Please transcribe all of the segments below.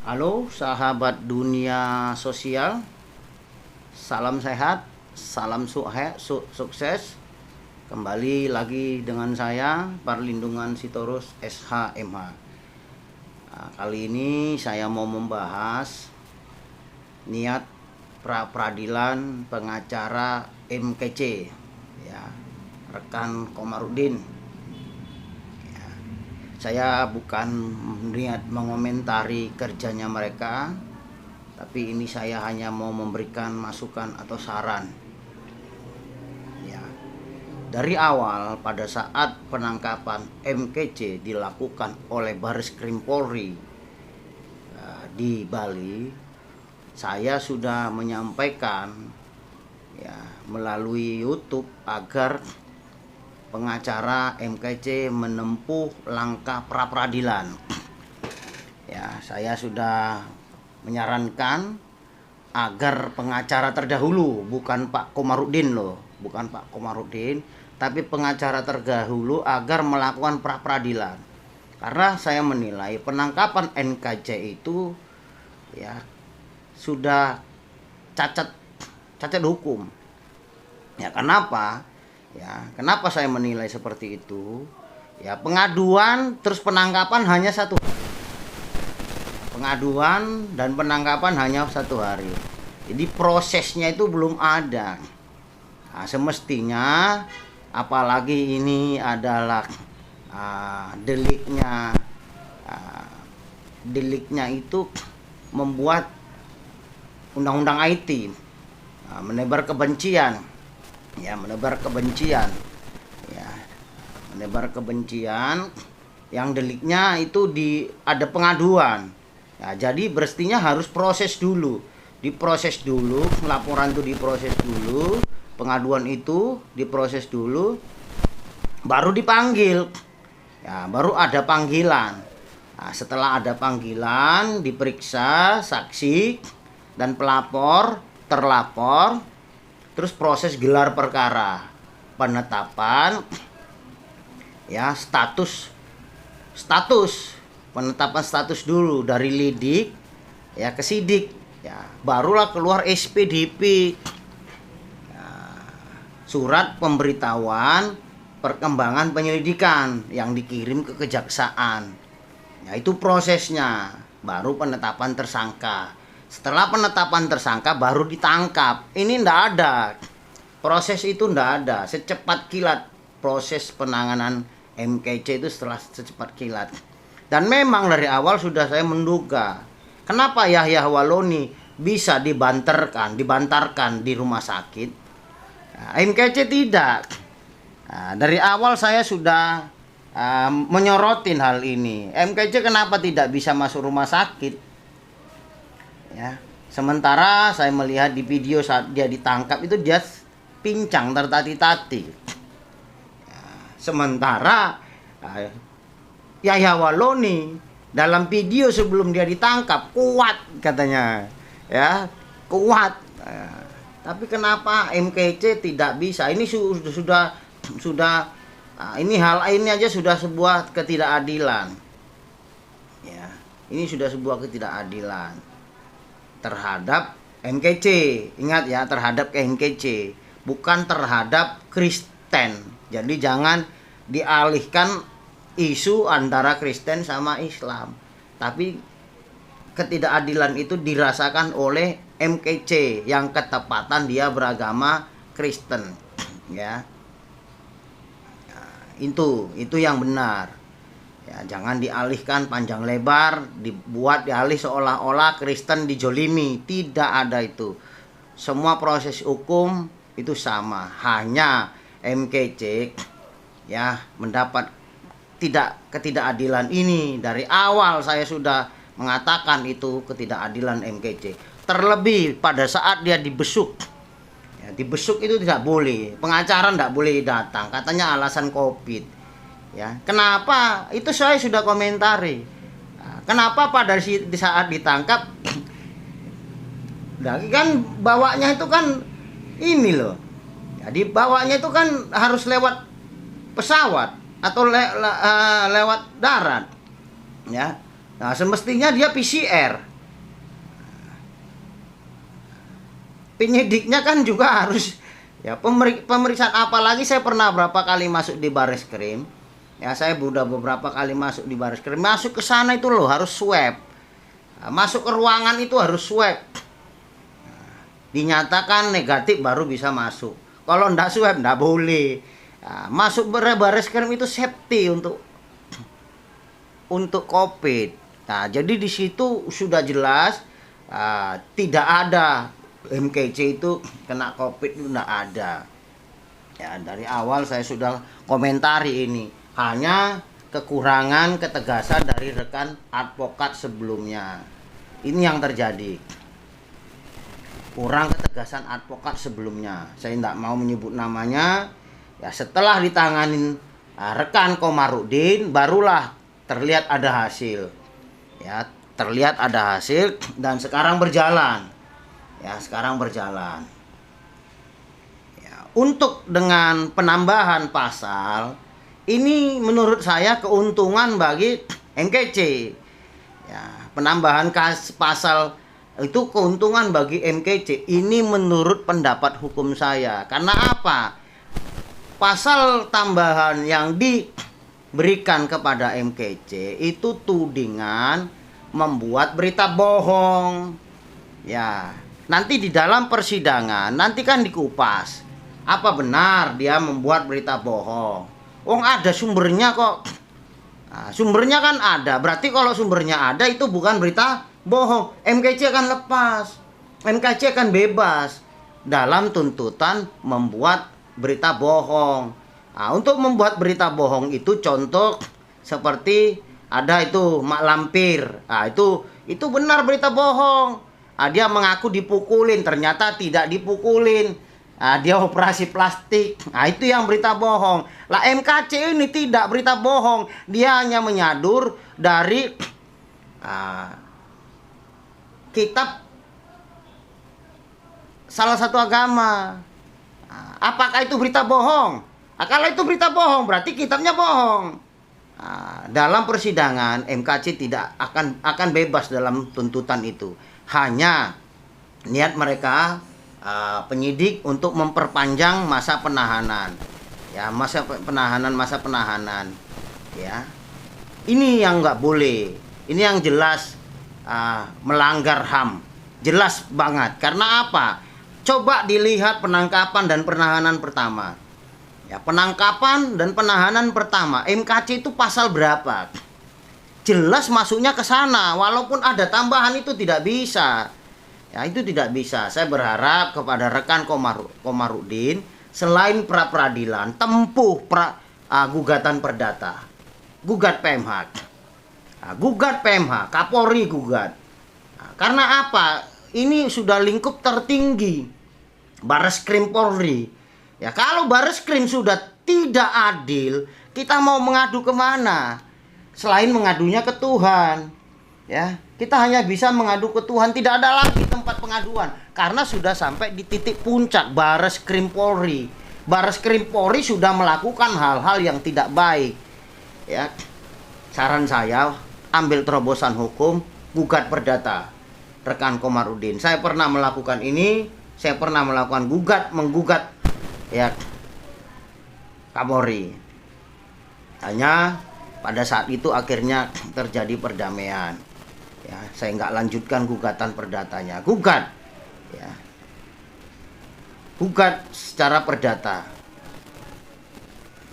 Halo sahabat dunia sosial, salam sehat, salam sukses. Kembali lagi dengan saya, Perlindungan Sitorus SHMH. Kali ini saya mau membahas niat pra-peradilan pengacara MKC, ya, rekan Komarudin. Saya bukan niat mengomentari kerjanya mereka, tapi ini saya hanya mau memberikan masukan atau saran. Ya. Dari awal pada saat penangkapan MKC dilakukan oleh Baris Krim Polri di Bali, saya sudah menyampaikan ya melalui YouTube agar pengacara MKC menempuh langkah pra-peradilan. Ya, saya sudah menyarankan agar pengacara terdahulu, bukan Pak Komarudin loh, bukan Pak Komarudin, tapi pengacara terdahulu agar melakukan pra-peradilan. Karena saya menilai penangkapan NKC itu ya sudah cacat hukum. Ya, kenapa? Ya, kenapa saya menilai seperti itu? Ya, pengaduan terus penangkapan hanya satu. Pengaduan dan penangkapan hanya 1 hari. Jadi prosesnya itu belum ada. Nah, semestinya, apalagi ini adalah deliknya itu membuat undang-undang IT, menebar kebencian. Ya, menebar kebencian yang deliknya itu ada pengaduan. Ya, jadi mestinya harus proses dulu. Diproses dulu, laporan itu diproses dulu, pengaduan itu diproses dulu, baru dipanggil. Ya, baru ada panggilan. Nah, setelah ada panggilan, diperiksa saksi dan pelapor, terlapor. Terus proses gelar perkara, penetapan, ya penetapan status dulu dari lidik, ya ke sidik, ya barulah keluar SPDP, ya, surat pemberitahuan perkembangan penyelidikan yang dikirim ke kejaksaan. Ya, itu prosesnya, baru penetapan tersangka. Setelah penetapan tersangka baru ditangkap. Ini ndak ada. Proses itu ndak ada. Secepat kilat proses penanganan MKC itu setelah secepat kilat. Dan memang dari awal sudah saya menduga. Kenapa Yahya Waloni bisa dibantarkan di rumah sakit? Nah, MKC tidak. Nah, dari awal saya sudah menyorotin hal ini. MKC kenapa tidak bisa masuk rumah sakit? Ya, sementara saya melihat di video saat dia ditangkap itu dia pincang tertati-tati. Ya, sementara Yahya Waloni dalam video sebelum dia ditangkap kuat katanya, ya kuat. Ya, tapi kenapa MKC tidak bisa? Ini sudah ini hal ini aja sudah sebuah ketidakadilan. Ya, ini sudah sebuah ketidakadilan terhadap MKC. Ingat ya, terhadap MKC, bukan terhadap Kristen. Jadi jangan dialihkan isu antara Kristen sama Islam. Tapi ketidakadilan itu dirasakan oleh MKC yang ketepatan dia beragama Kristen, ya. Nah, itu yang benar. Ya, jangan dialihkan panjang lebar, dialih seolah-olah Kristen dijolimi. Tidak ada itu. Semua proses hukum itu sama. Hanya MKC ya mendapat ketidakadilan ini. Dari awal saya sudah mengatakan itu ketidakadilan MKC. Terlebih pada saat dia dibesuk. Ya, dibesuk itu tidak boleh. Pengacara tidak boleh datang. Katanya alasan COVID. Ya, kenapa? Itu saya sudah komentari. Nah, kenapa pada saat ditangkap kan bawanya itu kan ini loh. Jadi bawanya itu kan harus lewat pesawat atau lewat darat. Ya. Nah, semestinya dia PCR. penyidiknya kan juga harus ya pemeriksaan. Apalagi saya pernah berapa kali masuk di Bareskrim. Ya, saya udah beberapa kali masuk di Bareskrim. Masuk ke sana itu loh harus swab. Masuk ke ruangan itu harus swab. Dinyatakan negatif baru bisa masuk. Kalau ndak swab ndak boleh. Masuk Bareskrim itu safety untuk COVID. Nah, jadi di situ sudah jelas tidak ada MKC itu kena COVID, itu ndak ada. Ya, dari awal saya sudah komentari ini. Hanya kekurangan ketegasan dari rekan advokat sebelumnya. Ini yang terjadi. Kurang ketegasan advokat sebelumnya. Saya tidak mau menyebut namanya. Ya, setelah ditanganin rekan Komarudin, barulah terlihat ada hasil. Ya, terlihat ada hasil dan sekarang berjalan. Ya, sekarang berjalan. Ya, untuk dengan penambahan pasal ini menurut saya keuntungan bagi MKC. Ya, penambahan pasal itu keuntungan bagi MKC. Ini menurut pendapat hukum saya. Karena apa? Pasal tambahan yang diberikan kepada MKC itu tudingan membuat berita bohong. Ya, nanti di dalam persidangan nanti kan dikupas. Apa benar dia membuat berita bohong? Oh, ada sumbernya kok. Nah, sumbernya kan ada. Berarti kalau sumbernya ada itu bukan berita bohong. MKC akan lepas. MKC akan bebas dalam tuntutan membuat berita bohong. Nah, untuk membuat berita bohong itu contoh seperti ada itu Mak Lampir. Nah, itu benar berita bohong. Nah, dia mengaku dipukulin, ternyata tidak dipukulin. Nah, dia operasi plastik. Nah, itu yang berita bohong. Lah MKC ini tidak berita bohong. Dia hanya menyadur dari kitab salah satu agama. Apakah itu berita bohong? Kalau itu berita bohong berarti kitabnya bohong. Dalam persidangan MKC tidak akan bebas dalam tuntutan itu. Hanya niat mereka penyidik untuk memperpanjang masa penahanan. Ya, masa penahanan. Ya. Ini yang nggak boleh. Ini yang jelas melanggar HAM. Jelas banget. Karena apa? Coba dilihat penangkapan dan penahanan pertama. Ya, penangkapan dan penahanan pertama, MKC itu pasal berapa? Jelas masuknya ke sana. Walaupun ada tambahan itu tidak bisa. Ya, itu tidak bisa. Saya berharap kepada rekan Komarudin, selain pra peradilan, tempuh gugatan perdata. Gugat PMH. Gugat PMH, Kapolri gugat. Karena apa? Ini sudah lingkup tertinggi Bareskrim Polri. Ya, kalau Bareskrim sudah tidak adil, kita mau mengadu kemana? Selain mengadunya ke Tuhan. Ya, kita hanya bisa mengadu ke Tuhan, tidak ada lagi tempat pengaduan karena sudah sampai di titik puncak Bareskrim Polri. Bareskrim Polri sudah melakukan hal-hal yang tidak baik. Ya, saran saya ambil terobosan hukum, gugat perdata. Rekan Komarudin, saya pernah melakukan ini, saya pernah melakukan menggugat ya Kapolri. Hanya pada saat itu akhirnya terjadi perdamaian. Ya, saya nggak lanjutkan gugatan perdatanya. Gugat, ya, gugat secara perdata.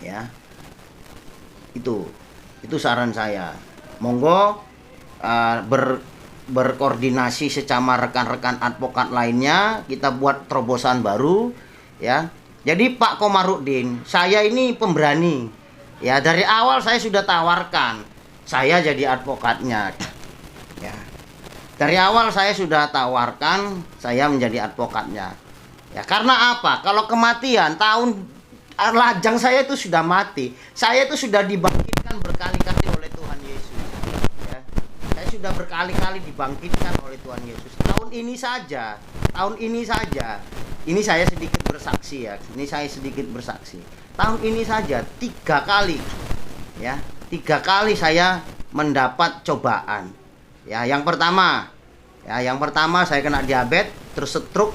Ya, itu saran saya. Monggo berkoordinasi sesama rekan-rekan advokat lainnya, kita buat terobosan baru, ya. Jadi Pak Komarudin, saya ini pemberani. Ya, dari awal saya sudah tawarkan, saya jadi advokatnya. Ya. Dari awal saya sudah tawarkan saya menjadi advokatnya. Ya, karena apa? Kalau kematian lajang saya itu sudah mati. Saya itu sudah dibangkitkan berkali-kali oleh Tuhan Yesus. Ya. Saya sudah berkali-kali dibangkitkan oleh Tuhan Yesus. Tahun ini saja. Ini saya sedikit bersaksi ya. Ini saya sedikit bersaksi. Tahun ini saja 3 kali. Ya, 3 kali saya mendapat cobaan. Ya, yang pertama saya kena diabetes, terus stroke.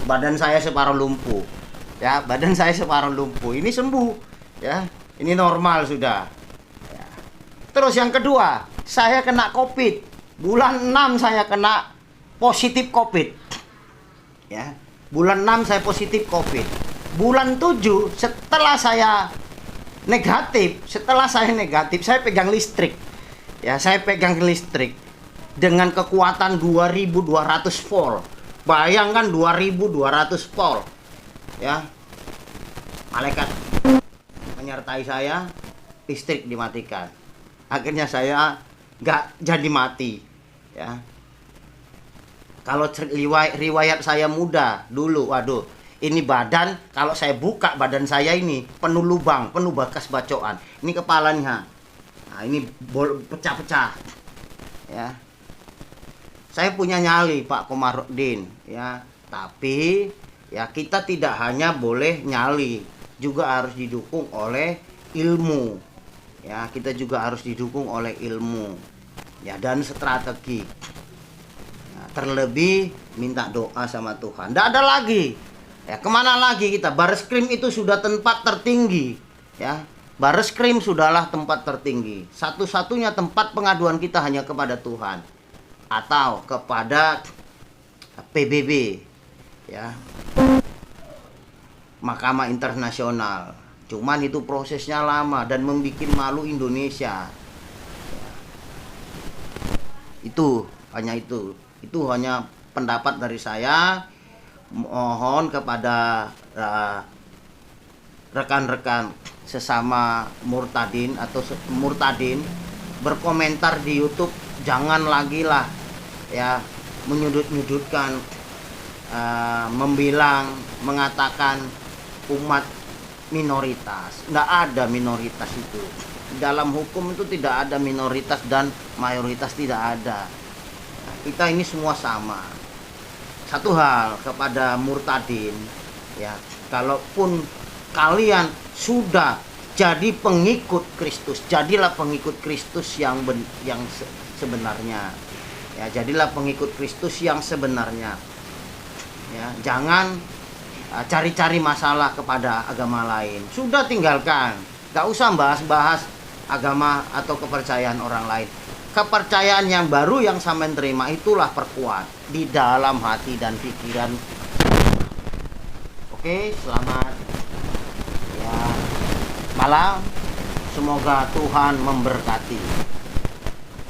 badan saya separuh lumpuh. Ya, badan saya separuh lumpuh. Ini sembuh, ya. Ini normal sudah. Ya. Terus yang kedua, saya kena Covid. Bulan 6 saya kena positif Covid. Ya. Bulan 6 saya positif Covid. Bulan 7 setelah saya negatif, saya pegang listrik. Ya, saya pegang listrik dengan kekuatan 2200 volt. Bayangkan 2200 volt. Ya. Malaikat menyertai saya, listrik dimatikan. Akhirnya saya nggak jadi mati. Ya. Kalau riwayat saya muda dulu, waduh, ini badan, kalau saya buka badan saya ini penuh lubang, penuh bekas bacokan. Ini kepalanya. Nah, ini pecah-pecah. Ya. Saya punya nyali, Pak Komarudin, ya. Tapi ya kita tidak hanya boleh nyali, juga harus didukung oleh ilmu. Ya, kita juga harus didukung oleh ilmu. Ya, dan strategi. Nah, terlebih minta doa sama Tuhan. Tidak ada lagi. Ya, kemana lagi kita? Bareskrim itu sudah tempat tertinggi. Ya, Bareskrim sudahlah tempat tertinggi. Satu-satunya tempat pengaduan kita hanya kepada Tuhan atau kepada PBB, ya, Mahkamah Internasional. Cuman itu prosesnya lama dan membuat malu Indonesia. Ya. Itu hanya pendapat dari saya. Mohon kepada rekan-rekan sesama murtadin atau murtadin berkomentar di YouTube, jangan lagi lah ya menyudut-nyudutkan, mengatakan umat minoritas. Nggak ada minoritas itu. Dalam hukum itu tidak ada minoritas dan mayoritas, tidak ada. Nah, kita ini semua sama. Satu hal kepada murtadin, ya, kalaupun kalian sudah jadi pengikut Kristus, jadilah pengikut Kristus yang sebenarnya. Ya, jadilah pengikut Kristus yang sebenarnya. Ya, jangan cari-cari masalah kepada agama lain. Sudah tinggalkan. Gak usah bahas-bahas agama atau kepercayaan orang lain. Kepercayaan yang baru yang sampean terima itulah perkuat di dalam hati dan pikiran. Oke, selamat ya malam. Semoga Tuhan memberkati.